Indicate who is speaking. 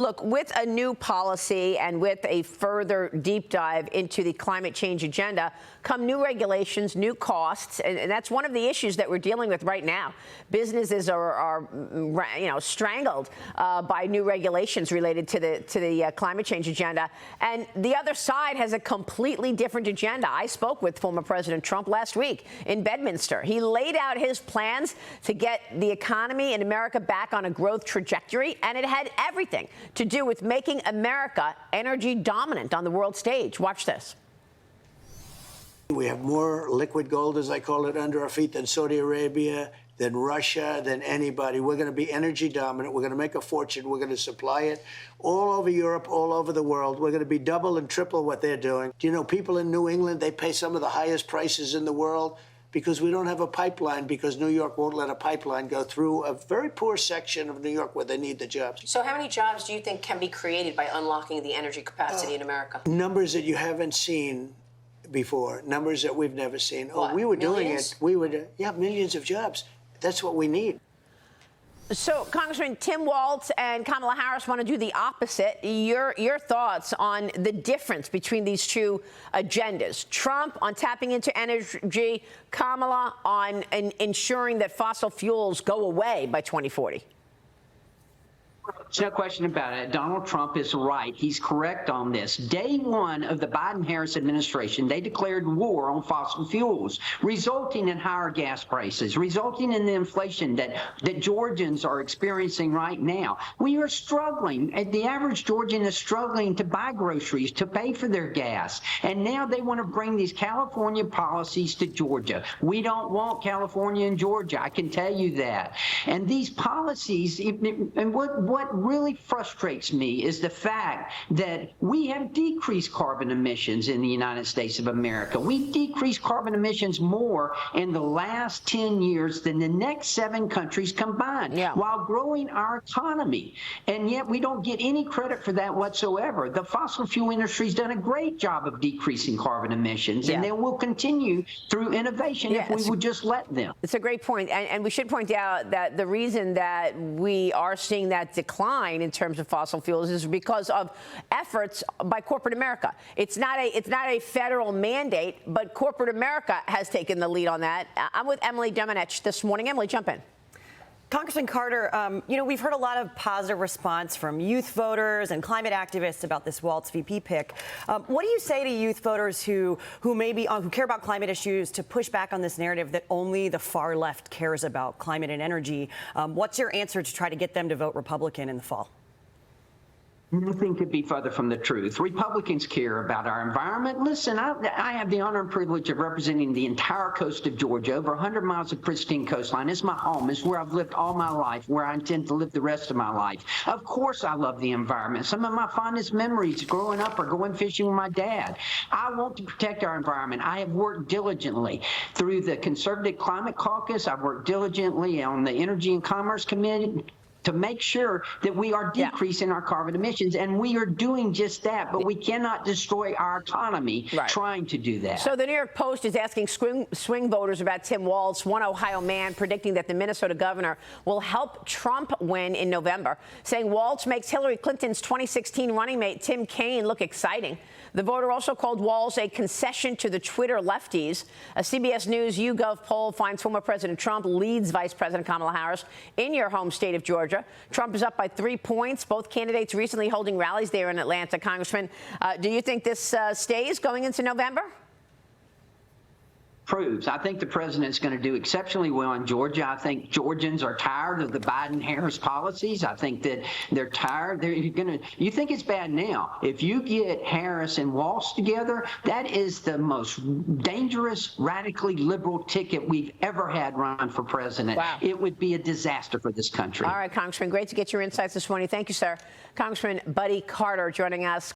Speaker 1: Look, with a new policy and with a further deep dive into the climate change agenda come new regulations, new costs, and that's one of the issues that we're dealing with right now. Businesses are strangled by new regulations related to the climate change agenda, and the other side has a completely different agenda. I spoke with former President Trump last week in Bedminster. He laid out his plans to get the economy in America back on a growth trajectory, and it had everything to do with making America energy dominant on the world stage. Watch this.
Speaker 2: We have more liquid gold, as I call it, under our feet than Saudi Arabia, than Russia, than anybody. We're going to be energy dominant. We're going to make a fortune. We're going to supply it all over Europe, all over the world. We're going to be double and triple what they're doing. Do you know, people in New England, they pay some of the highest prices in the world because we don't have a pipeline, because New York won't let a pipeline go through a very poor section of New York where they need the jobs.
Speaker 3: So how many jobs do you think can be created by unlocking the energy capacity in America?
Speaker 2: Numbers that you haven't seen before, numbers that we've never seen.
Speaker 3: What,
Speaker 2: Oh, we were
Speaker 3: millions?
Speaker 2: doing it. Yeah, millions of jobs. That's what we need.
Speaker 1: So, Congressman, Tim Walz and Kamala Harris want to do the opposite. Your thoughts on the difference between these two agendas? Trump on tapping into energy, Kamala on ensuring that fossil fuels go away by 2040.
Speaker 4: There's no question about it. Donald Trump is right. He's correct on this. Day one of the Biden-Harris administration, they declared war on fossil fuels, resulting in higher gas prices, resulting in the inflation that Georgians are experiencing right now. We are struggling. The average Georgian is struggling to buy groceries, to pay for their gas. And now they want to bring these California policies to Georgia. We don't want California and Georgia. I can tell you that. And these policies, and what really frustrates me is the fact that we have decreased carbon emissions in the United States of America. We've decreased carbon emissions more in the last 10 years than the next 7 countries combined, while growing our economy. And yet we don't get any credit for that whatsoever. The fossil fuel industry's done a great job of decreasing carbon emissions, and they will continue through innovation if we would just let them.
Speaker 1: It's a great point. And we should point out that the reason that we are seeing that decline in terms of fossil fuels is because of efforts by corporate America. It's not a federal mandate, but corporate America has taken the lead on that. I'm with Emily Demonich this morning. Emily, jump in.
Speaker 5: Congressman Carter, we've heard a lot of positive response from youth voters and climate activists about this Walz VP pick. What do you say to youth voters who care about climate issues to push back on this narrative that only the far left cares about climate and energy? What's your answer to try to get them to vote Republican in the fall?
Speaker 4: Nothing could be further from the truth. Republicans care about our environment. Listen, I have the honor and privilege of representing the entire coast of Georgia, over 100 miles of pristine coastline. It's my home. It's where I've lived all my life, where I intend to live the rest of my life. Of course I love the environment. Some of my fondest memories growing up are going fishing with my dad. I want to protect our environment. I have worked diligently through the Conservative Climate Caucus. I've worked diligently on the Energy and Commerce Committee to make sure that we are decreasing our carbon emissions, and we are doing just that, but we cannot destroy our economy trying to do that.
Speaker 1: So the New York Post is asking swing voters about Tim Walz, one Ohio man predicting that the Minnesota governor will help Trump win in November, saying Walz makes Hillary Clinton's 2016 running mate Tim Kaine look exciting. The voter also called Walz a concession to the Twitter lefties. A CBS News YouGov poll finds former President Trump leads Vice President Kamala Harris in your home state of Georgia. Trump is up by 3 points. Both candidates recently holding rallies there in Atlanta. Congressman, do you think this stays going into November?
Speaker 4: Proves. I think the president's going to do exceptionally well in Georgia. I think Georgians are tired of the Biden-Harris policies. I think that they're tired. You think it's bad now. If you get Harris and Walz together, that is the most dangerous, radically liberal ticket we've ever had run for president.
Speaker 1: Wow.
Speaker 4: It would be a disaster for this country.
Speaker 1: All right, Congressman, great to get your insights this morning. Thank you, sir. Congressman Buddy Carter joining us.